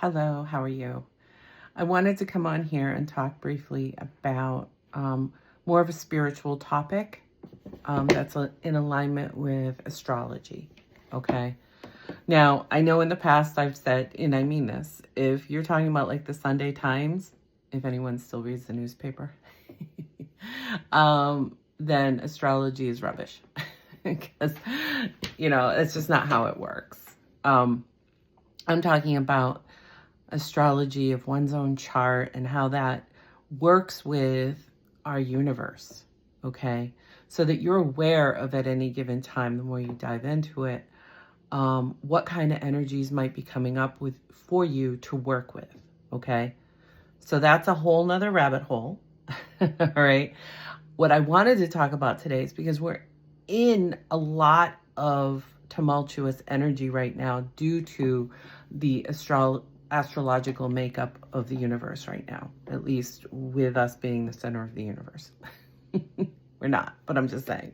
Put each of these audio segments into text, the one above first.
Hello, how are you? I wanted to come on here and talk briefly about more of a spiritual topic that's in alignment with astrology. Okay. Now, I know in the past I've said, and I mean this, if you're talking about like the Sunday Times, if anyone still reads the newspaper, then astrology is rubbish because, it's just not how it works. I'm talking about astrology of one's own chart and how that works with our universe, okay? So that you're aware of at any given time, the more you dive into it, what kind of energies might be coming up with for you to work with, okay? So that's a whole nother rabbit hole, all right? What I wanted to talk about today is because we're in a lot of tumultuous energy right now due to the astrological makeup of the universe right now, at least with us being the center of the universe. We're not, but I'm just saying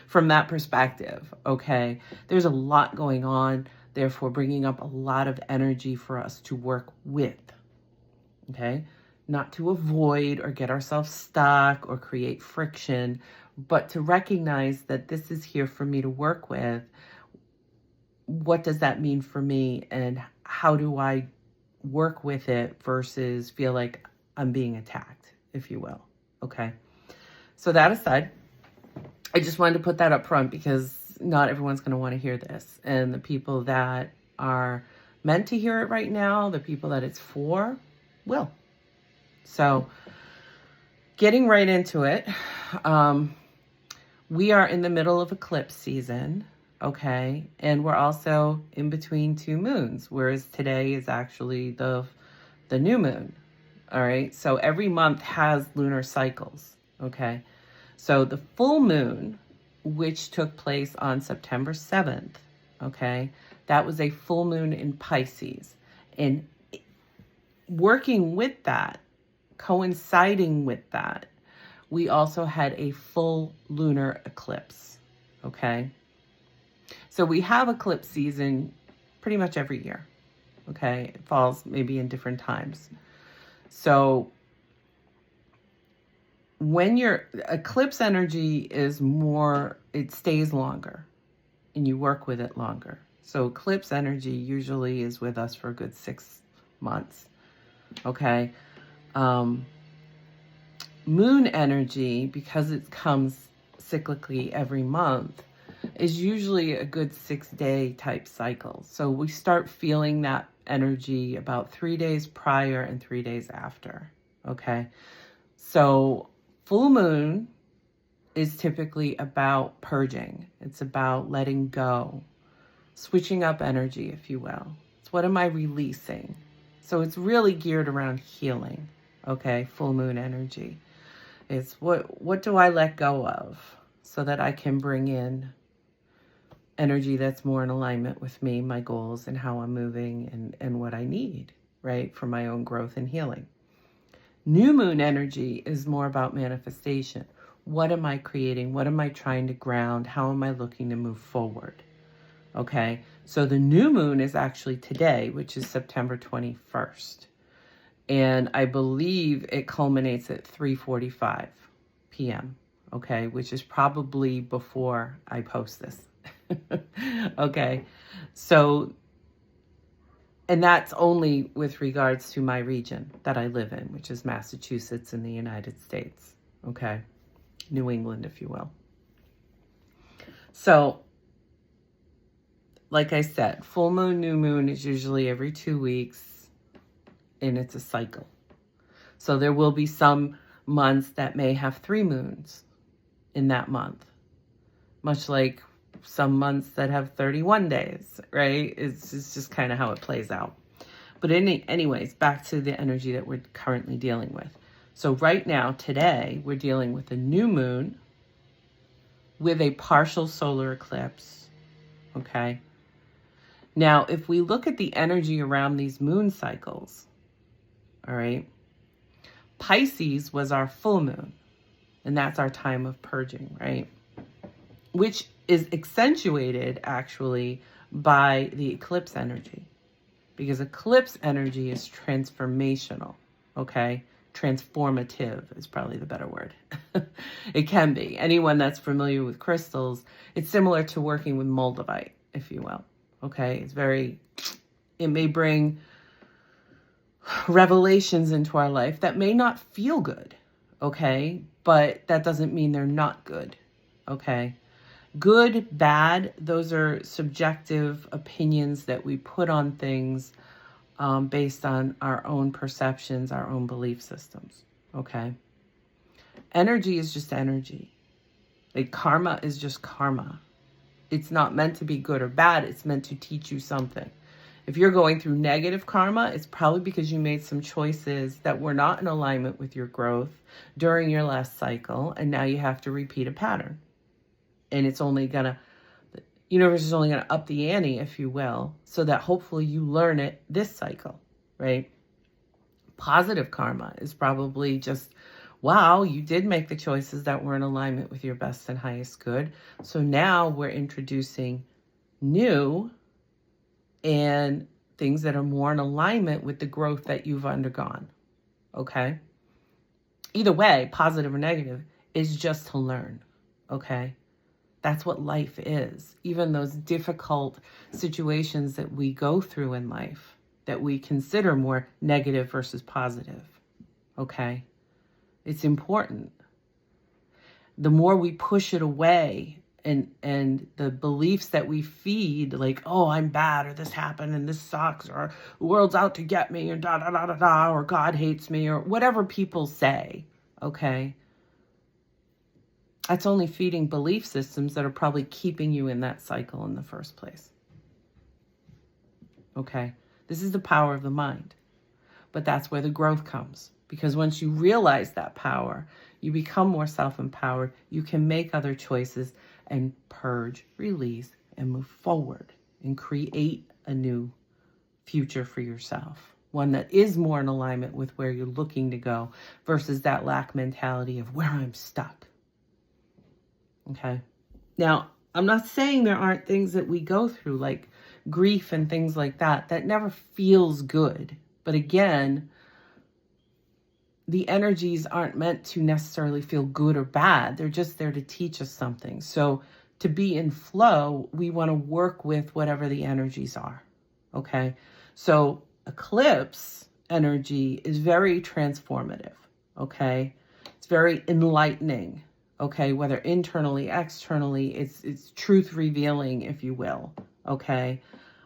from that perspective, okay, there's a lot going on, therefore bringing up a lot of energy for us to work with, okay, not to avoid or get ourselves stuck or create friction, but to recognize that this is here for me to work with. What does that mean for me, and how do I work with it versus feel like I'm being attacked, if you will. Okay. So that aside, I just wanted to put that up front because not everyone's going to want to hear this. And the people that are meant to hear it right now, the people that it's for, will. So getting right into it, we are in the middle of eclipse season. Okay. And we're also in between two moons, whereas today is actually the new moon. All right. So every month has lunar cycles. Okay. So the full moon, which took place on September 7th. Okay. That was a full moon in Pisces. And working with that, coinciding with that, we also had a full lunar eclipse. Okay. So we have eclipse season pretty much every year. Okay. It falls maybe in different times. So when your eclipse energy is more, it stays longer and you work with it longer. So eclipse energy usually is with us for a good 6 months. Okay. Moon energy, because it comes cyclically every month, is usually a good 6-day type cycle. So we start feeling that energy about 3 days prior and 3 days after. Okay. So full moon is typically about purging. It's about letting go, switching up energy, if you will. It's what am I releasing? So it's really geared around healing. Okay. Full moon energy. It's what do I let go of so that I can bring in energy that's more in alignment with me, my goals, and how I'm moving and what I need, right, for my own growth and healing. New moon energy is more about manifestation. What am I creating? What am I trying to ground? How am I looking to move forward? Okay, so the new moon is actually today, which is September 21st. And I believe it culminates at 3:45 p.m., okay, which is probably before I post this. Okay, so, and that's only with regards to my region that I live in, which is Massachusetts in the United States. Okay, New England, if you will. So, like I said, full moon, new moon is usually every 2 weeks, and it's a cycle. So there will be some months that may have 3 moons in that month, much like some months that have 31 days, right? It's just kind of how it plays out. But anyways, back to the energy that we're currently dealing with. So right now, today, we're dealing with a new moon with a partial solar eclipse, okay? Now, if we look at the energy around these moon cycles, all right, Pisces was our full moon, and that's our time of purging, right? Which is accentuated actually by the eclipse energy. because eclipse energy is transformational, okay? Transformative is probably the better word. It can be. Anyone that's familiar with crystals, it's similar to working with moldavite, if you will, okay? It may bring revelations into our life that may not feel good, okay? But that doesn't mean they're not good, okay? Good, bad, those are subjective opinions that we put on things based on our own perceptions, our own belief systems, okay? Energy is just energy. Like karma is just karma. It's not meant to be good or bad. It's meant to teach you something. If you're going through negative karma, it's probably because you made some choices that were not in alignment with your growth during your last cycle, and now you have to repeat a pattern. And the universe is only gonna up the ante, if you will, so that hopefully you learn it this cycle, right? Positive karma is probably just, wow, you did make the choices that were in alignment with your best and highest good. So now we're introducing new and things that are more in alignment with the growth that you've undergone, okay? Either way, positive or negative, is just to learn, okay? That's what life is. Even those difficult situations that we go through in life that we consider more negative versus positive, okay? It's important. The more we push it away and the beliefs that we feed, like, oh, I'm bad, or this happened and this sucks, or the world's out to get me, or da da da da da, or God hates me, or whatever people say, okay? That's only feeding belief systems that are probably keeping you in that cycle in the first place. Okay? This is the power of the mind. But that's where the growth comes. Because once you realize that power, you become more self-empowered. You can make other choices and purge, release, and move forward and create a new future for yourself. One that is more in alignment with where you're looking to go versus that lack mentality of where I'm stuck. Okay. Now, I'm not saying there aren't things that we go through, like grief and things like that, that never feels good. But again, the energies aren't meant to necessarily feel good or bad. They're just there to teach us something. So to be in flow, we want to work with whatever the energies are. Okay. So eclipse energy is very transformative. Okay. It's very enlightening. Okay, whether internally, externally, it's truth revealing, if you will. Okay,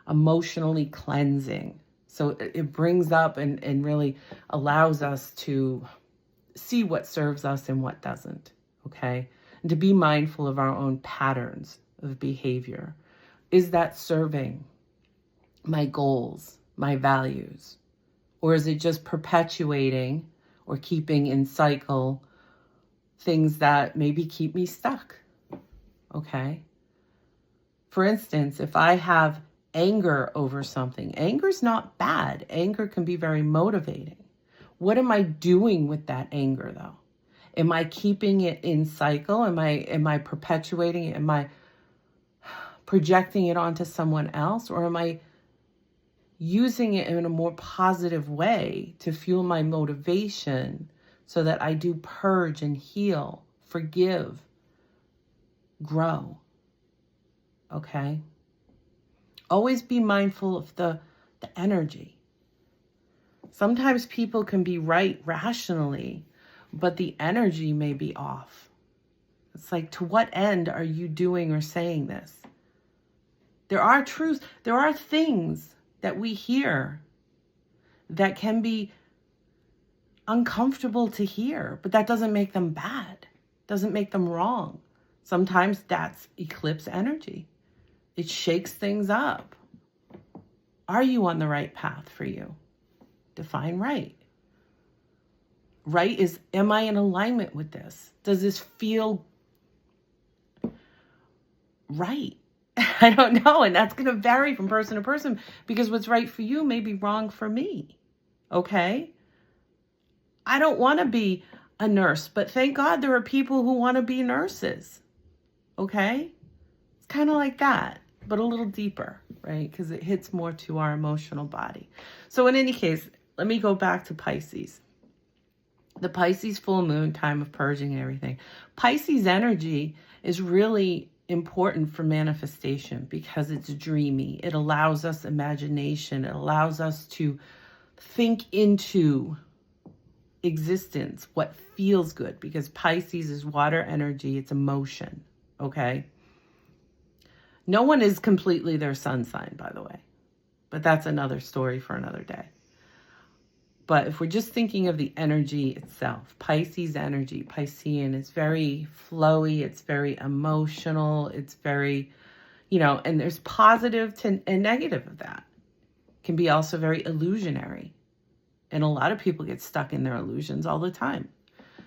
emotionally cleansing. So it brings up and really allows us to see what serves us and what doesn't. Okay, and to be mindful of our own patterns of behavior. Is that serving my goals, my values? Or is it just perpetuating or keeping in cycle things that maybe keep me stuck, okay? For instance, if I have anger over something, anger's not bad. Anger can be very motivating. What am I doing with that anger, though? Am I keeping it in cycle? Am I perpetuating it? Am I projecting it onto someone else? Or am I using it in a more positive way to fuel my motivation so that I do purge and heal, forgive, grow? Okay? Always be mindful of the energy. Sometimes people can be right rationally, but the energy may be off. It's like, to what end are you doing or saying this? There are truths, there are things that we hear that can be uncomfortable to hear, but that doesn't make them bad, doesn't make them wrong. Sometimes that's eclipse energy. It shakes things up. Are you on the right path for you? Define right. Right is, am I in alignment with this? Does this feel right? I don't know. And that's going to vary from person to person, because what's right for you may be wrong for me. Okay? I don't want to be a nurse, but thank God there are people who want to be nurses. Okay? It's kind of like that, but a little deeper. right? Because it hits more to our emotional body. So in any case, let me go back to Pisces. The Pisces full moon, time of purging and everything. Pisces energy is really important for manifestation because it's dreamy. It allows us imagination. It allows us to think into existence what feels good, because Pisces is water energy. It's emotion, okay? No one is completely their sun sign, by the way, but that's another story for another day. But if we're just thinking of the energy itself, Pisces energy, Piscean, is very flowy. It's very emotional. It's very, and there's positive and negative of that. It can be also very illusionary. And a lot of people get stuck in their illusions all the time.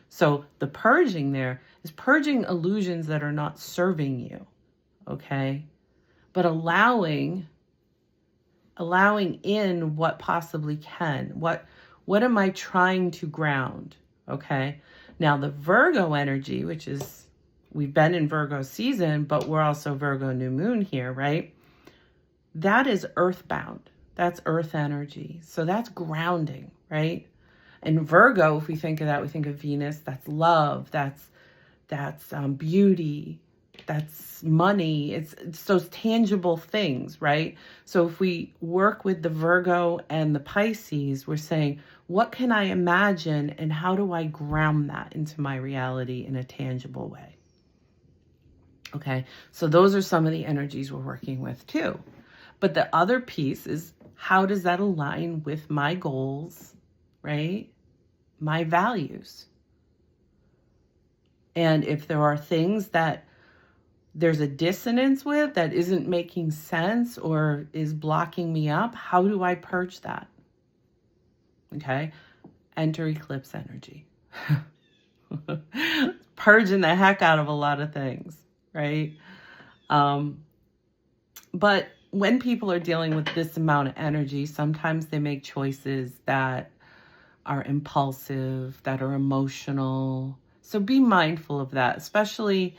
So the purging there is purging illusions that are not serving you, okay? But allowing in what possibly can. What am I trying to ground? Okay. Now the Virgo energy, which is, we've been in Virgo season, but we're also Virgo new moon here, right? That is earthbound. That's earth energy. So that's grounding, right? And Virgo, if we think of that, we think of Venus. That's love. That's beauty. That's money. It's those tangible things, right? So if we work with the Virgo and the Pisces, we're saying, what can I imagine and how do I ground that into my reality in a tangible way? Okay, so those are some of the energies we're working with too. But the other piece is, how does that align with my goals, right? My values. And if there are things that there's a dissonance with, that isn't making sense or is blocking me up, how do I purge that? Okay, enter eclipse energy. Purging the heck out of a lot of things, right? But when people are dealing with this amount of energy, sometimes they make choices that are impulsive, that are emotional. So be mindful of that, especially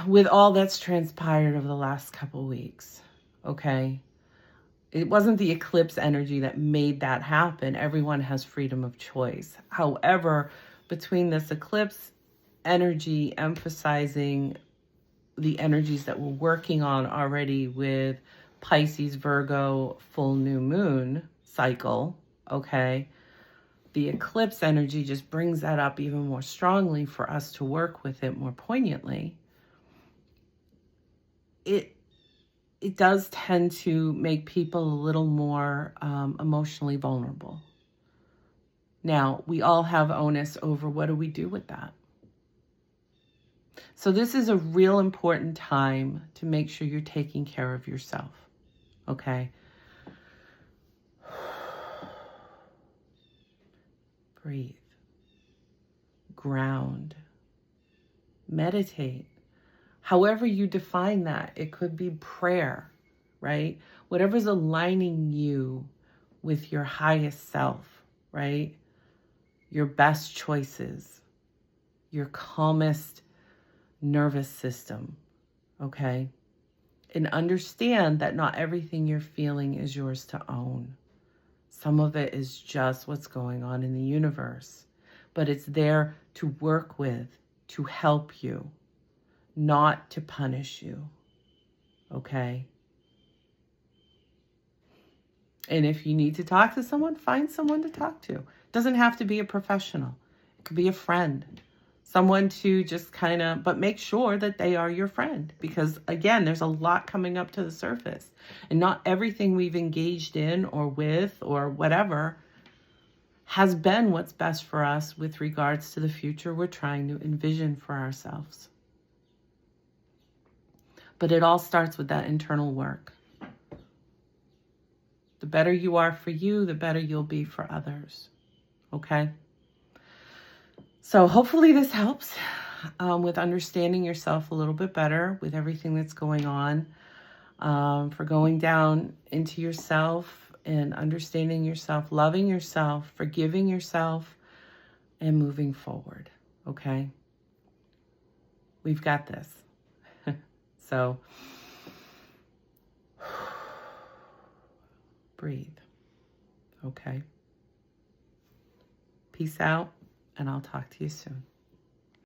with all that's transpired over the last couple weeks, okay? It wasn't the eclipse energy that made that happen. Everyone has freedom of choice. However, between this eclipse energy emphasizing the energies that we're working on already with Pisces, Virgo, full new moon cycle, okay? The eclipse energy just brings that up even more strongly for us to work with it more poignantly. It does tend to make people a little more emotionally vulnerable. Now, we all have onus over what do we do with that. So this is a real important time to make sure you're taking care of yourself, okay? Breathe. Ground. Meditate. However you define that, it could be prayer, right? Whatever's aligning you with your highest self, right? Your best choices, your calmest nervous system, okay? And understand that not everything you're feeling is yours to own. Some of it is just what's going on in the universe, but it's there to work with, to help you, not to punish you, okay? And if you need to talk to someone, find someone to talk to. It doesn't have to be a professional. It could be a friend, someone to just but make sure that they are your friend, because again, there's a lot coming up to the surface, and not everything we've engaged in or with or whatever has been what's best for us with regards to the future we're trying to envision for ourselves. But it all starts with that internal work. The better you are for you, the better you'll be for others. Okay? So hopefully this helps with understanding yourself a little bit better with everything that's going on, for going down into yourself and understanding yourself, loving yourself, forgiving yourself, and moving forward. Okay? We've got this. So breathe. Okay? Peace out, and I'll talk to you soon.